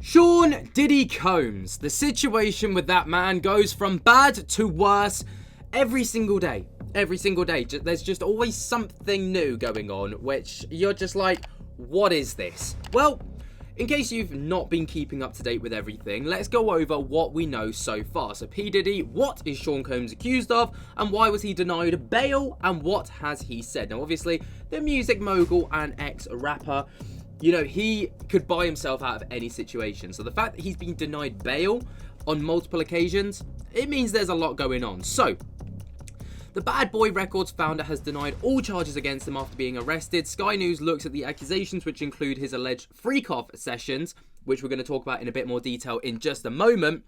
Sean Diddy Combs. The situation with that man goes from bad to worse every single day. Every single day. There's just always something new going on, which you're just like, what is this? Well, in case you've not been keeping up to date with everything, let's go over what we know so far. So P. Diddy, what is Sean Combs accused of, and why was he denied bail, and what has he said? Now, obviously, the music mogul and ex-rapper, you know, he could buy himself out of any situation. So the fact that he's been denied bail on multiple occasions, it means there's a lot going on. So, the Bad Boy Records founder has denied all charges against him after being arrested. Sky News looks at the accusations, which include his alleged freak-off sessions, which we're going to talk about in a bit more detail in just a moment,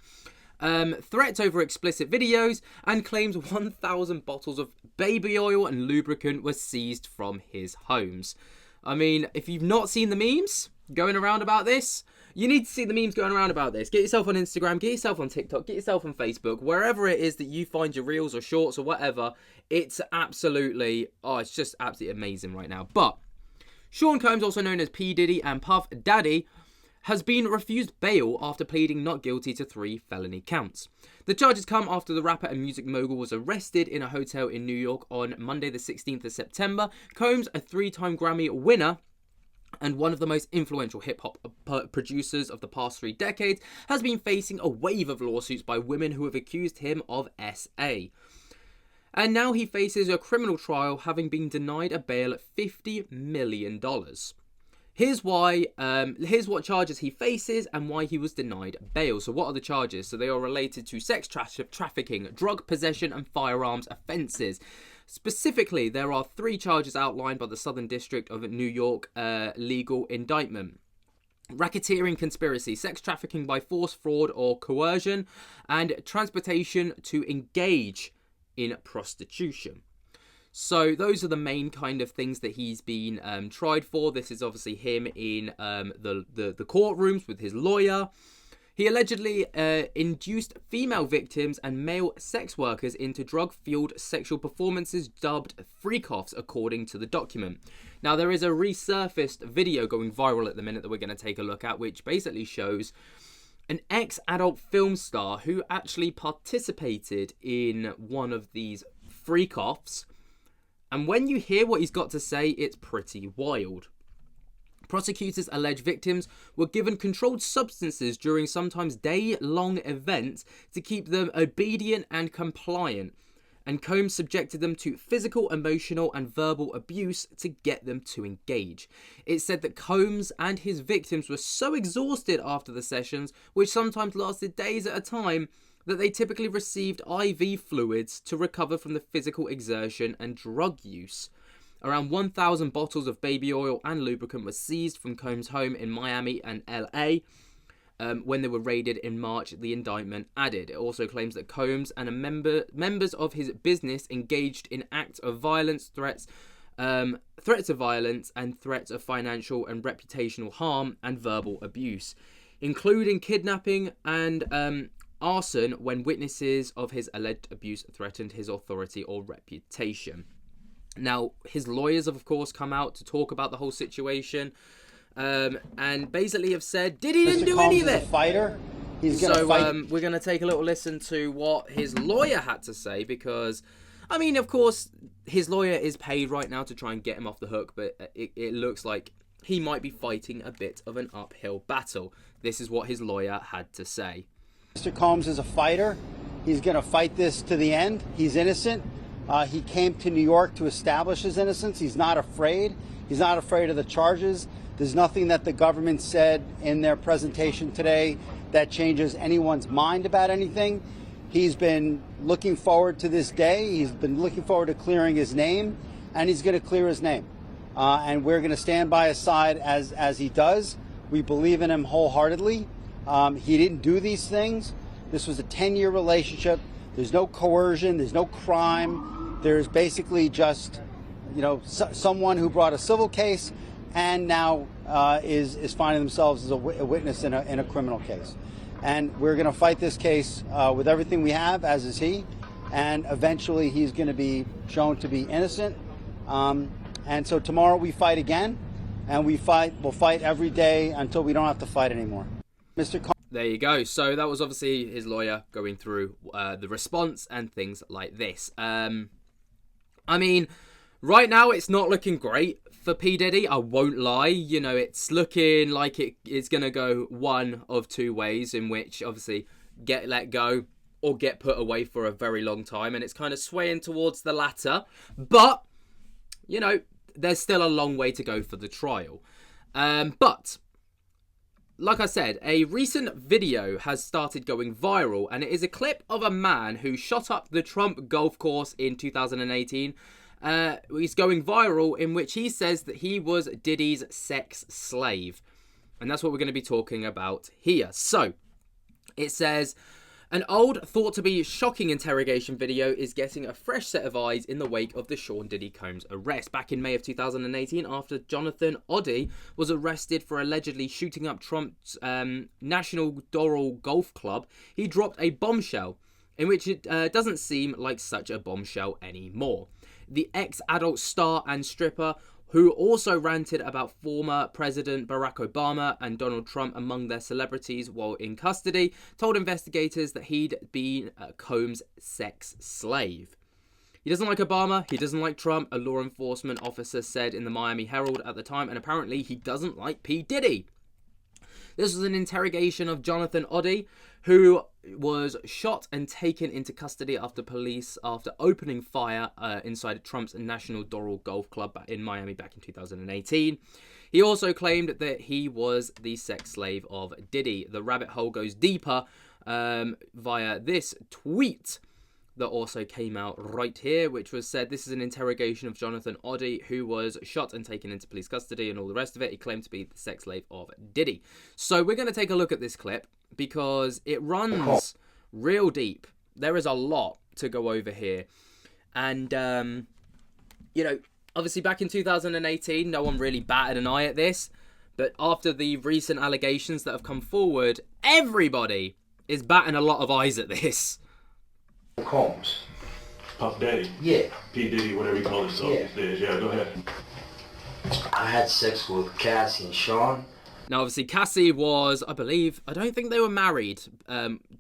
threats over explicit videos, and claims 1,000 bottles of baby oil and lubricant were seized from his homes. I mean, if you've not seen the memes going around about this, you need to see the memes going around about this. Get yourself on Instagram, get yourself on TikTok, get yourself on Facebook, wherever it is that you find your reels or shorts or whatever. It's absolutely, it's just absolutely amazing right now. But Sean Combs, also known as P. Diddy and Puff Daddy, has been refused bail after pleading not guilty to 3 felony counts. The charges come after the rapper and music mogul was arrested in a hotel in New York on Monday the 16th of September. Combs, a 3-time Grammy winner and one of the most influential hip-hop producers of the past 3 decades, has been facing a wave of lawsuits by women who have accused him of SA. And now he faces a criminal trial, having been denied a bail at $50 million. Here's what charges he faces and why he was denied bail. So what are the charges? So they are related to sex trafficking, drug possession, and firearms offences. Specifically, there are 3 charges outlined by the Southern District of New York legal indictment: racketeering conspiracy, sex trafficking by force, fraud, or coercion, and transportation to engage in prostitution. So those are the main kind of things that he's been tried for. This is obviously him in the courtrooms with his lawyer. He allegedly induced female victims and male sex workers into drug-fueled sexual performances dubbed freak-offs, according to the document. Now, there is a resurfaced video going viral at the minute that we're going to take a look at, which basically shows an ex-adult film star who actually participated in one of these freak-offs. And when you hear what he's got to say, it's pretty wild. Prosecutors allege victims were given controlled substances during sometimes day-long events to keep them obedient and compliant, and Combs subjected them to physical, emotional, and verbal abuse to get them to engage. It said that Combs and his victims were so exhausted after the sessions, which sometimes lasted days at a time, that they typically received IV fluids to recover from the physical exertion and drug use. Around 1,000 bottles of baby oil and lubricant were seized from Combs' home in Miami and LA when they were raided in March, the indictment added. It also claims that Combs and members of his business engaged in acts of violence, threats of violence, and threats of financial and reputational harm and verbal abuse, including kidnapping and arson when witnesses of his alleged abuse threatened his authority or reputation. Now, his lawyers have, of course, come out to talk about the whole situation, and basically have said Diddy didn't do any of it. Fighter. He's gonna fight. We're going to take a little listen to what his lawyer had to say, because, I mean, of course, his lawyer is paid right now to try and get him off the hook, but it looks like he might be fighting a bit of an uphill battle. This is what his lawyer had to say. Mr. Combs is a fighter. He's going to fight this to the end. He's innocent. He came to New York to establish his innocence. He's not afraid. He's not afraid of the charges. There's nothing that the government said in their presentation today that changes anyone's mind about anything. He's been looking forward to this day. He's been looking forward to clearing his name, and he's going to clear his name. And we're going to stand by his side as he does. We believe in him wholeheartedly. He didn't do these things. This was a 10-year relationship. There's no coercion. There's no crime. There's basically just, someone who brought a civil case and now is finding themselves as a witness in a criminal case. And we're going to fight this case with everything we have, as is he. And eventually he's going to be shown to be innocent. And so tomorrow we fight again, and we'll fight every day until we don't have to fight anymore. Mr. There you go. So that was obviously his lawyer going through the response and things like this. I mean, right now it's not looking great for P. Diddy. I won't lie. You know, it's looking like it's going to go one of two ways, in which obviously get let go or get put away for a very long time. And it's kind of swaying towards the latter. But, you know, there's still a long way to go for the trial. But like I said, a recent video has started going viral, and it is a clip of a man who shot up the Trump golf course in 2018. He's going viral, in which he says that he was Diddy's sex slave. And that's what we're going to be talking about here. So, it says, an old, thought to be shocking interrogation video is getting a fresh set of eyes in the wake of the Sean Diddy Combs arrest. Back in May of 2018, after Jonathan Oddy was arrested for allegedly shooting up Trump's National Doral Golf Club, he dropped a bombshell, in which it doesn't seem like such a bombshell anymore. The ex-adult star and stripper, who also ranted about former President Barack Obama and Donald Trump among their celebrities while in custody, told investigators that he'd been Combs' sex slave. He doesn't like Obama, he doesn't like Trump, a law enforcement officer said in the Miami Herald at the time, and apparently he doesn't like P. Diddy. This was an interrogation of Jonathan Oddy, who was shot and taken into custody after opening fire inside Trump's National Doral Golf Club in Miami back in 2018. He also claimed that he was the sex slave of Diddy. The rabbit hole goes deeper via this tweet that also came out right here, which was said, this is an interrogation of Jonathan Oddy, who was shot and taken into police custody and all the rest of it. He claimed to be the sex slave of Diddy. So we're going to take a look at this clip because it runs real deep. There is a lot to go over here. And, you know, obviously back in 2018, no one really batted an eye at this. But after the recent allegations that have come forward, everybody is batting a lot of eyes at this. Combs. Puff Daddy? Yeah. P. Diddy, whatever you call yourself these days. Yeah, go ahead. I had sex with Cassie and Sean. Now, obviously, Cassie was, I don't think they were married,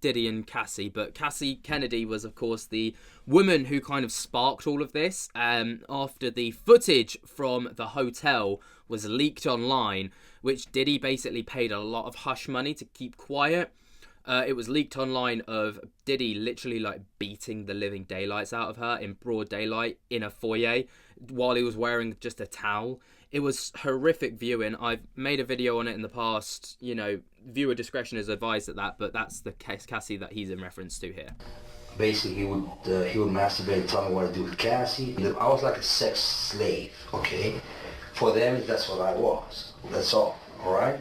Diddy and Cassie, but Cassie Kennedy was, of course, the woman who kind of sparked all of this after the footage from the hotel was leaked online, which Diddy basically paid a lot of hush money to keep quiet. It was leaked online of Diddy literally like beating the living daylights out of her in broad daylight in a foyer while he was wearing just a towel. It was horrific viewing. I've made a video on it in the past. You know, viewer discretion is advised at that, but that's the Cassie that he's in reference to here. Basically, he would masturbate and tell me what to do with Cassie. I was like a sex slave, okay? For them, that's what I was. That's all right?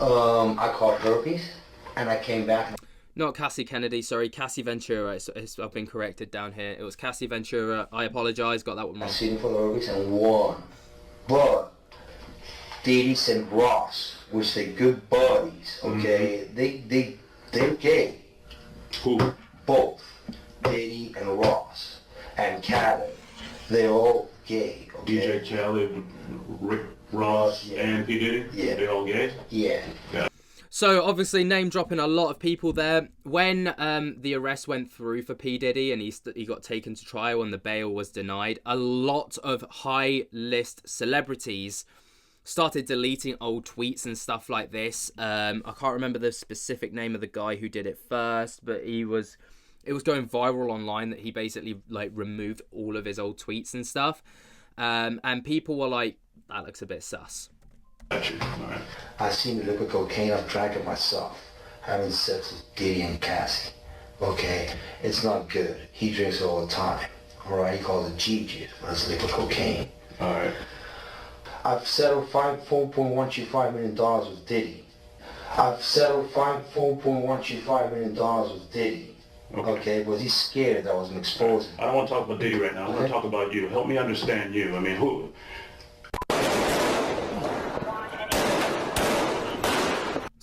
I caught herpes. And I came back. Not Cassie Kennedy, sorry, Cassie Ventura. I've been corrected down here. It was Cassie Ventura. I apologize, got that one wrong. I seen for the herpes and won. But Diddy and Ross, which they good buddies, okay? Mm-hmm. They're gay. Who? Both. Diddy and Ross. And Khaled. They're all gay, okay? DJ Khaled, Rick Ross, and P. Diddy? Yeah. They all gay? Yeah. So, obviously, name-dropping a lot of people there. When the arrest went through for P. Diddy and he got taken to trial and the bail was denied, a lot of high-list celebrities started deleting old tweets and stuff like this. I can't remember the specific name of the guy who did it first, but it was going viral online that he basically like removed all of his old tweets and stuff. And people were like, that looks a bit sus. Right. I seen the liquid cocaine. I've drank it myself. Having sex with Diddy and Cassie. Okay, it's not good. He drinks it all the time. All right, he calls it G-Jit, but it's liquid cocaine. All right. I've settled $4.125 million with Diddy. I've settled $4.125 million with Diddy. Okay, but he's scared that I was an exposure. I don't want to talk about Diddy right now. I want to talk about you. Help me understand you. I mean, who?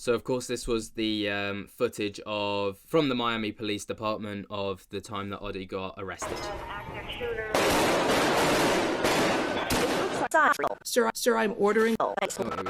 So, of course, this was the footage from the Miami Police Department of the time that Oddy got arrested. Sir, I'm ordering.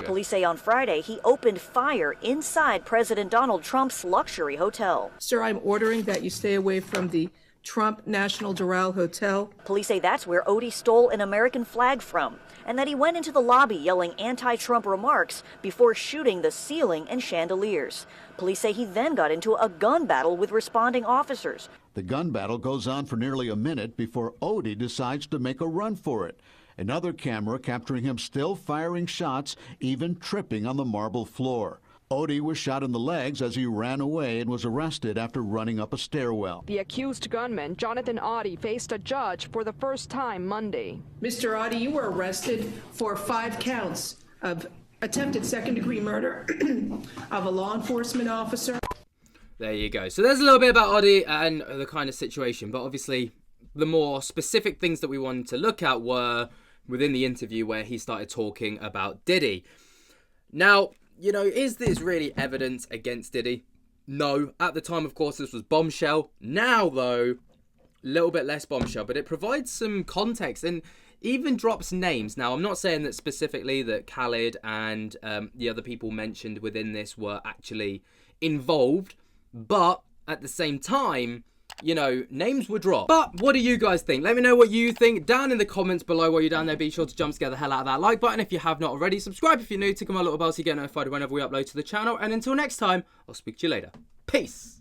Police say on Friday he opened fire inside President Donald Trump's luxury hotel. Sir, I'm ordering that you stay away from the Trump National Doral Hotel. Police say that's where Odie stole an American flag from, and that he went into the lobby yelling anti-Trump remarks before shooting the ceiling and chandeliers. Police say he then got into a gun battle with responding officers. The gun battle goes on for nearly a minute before Odie decides to make a run for it. Another camera capturing him still firing shots, even tripping on the marble floor. Odie was shot in the legs as he ran away and was arrested after running up a stairwell. The accused gunman, Jonathan Odie, faced a judge for the first time Monday. Mr. Odie, you were arrested for 5 counts of attempted second-degree murder of a law enforcement officer. There you go. So there's a little bit about Odie and the kind of situation, but obviously the more specific things that we wanted to look at were within the interview where he started talking about Diddy. Now, you know, is this really evidence against Diddy? No. At the time, of course, this was bombshell. Now, though, a little bit less bombshell, but it provides some context and even drops names. Now, I'm not saying that specifically that Khaled and the other people mentioned within this were actually involved, but at the same time, you know, names were dropped. But what do you guys think? Let me know what you think down in the comments below. While you're down there, be sure to jump scare the hell out of that like button if you have not already. Subscribe if you're new, tick on my little bell so you get notified whenever we upload to the channel. And until next time, I'll speak to you later. Peace.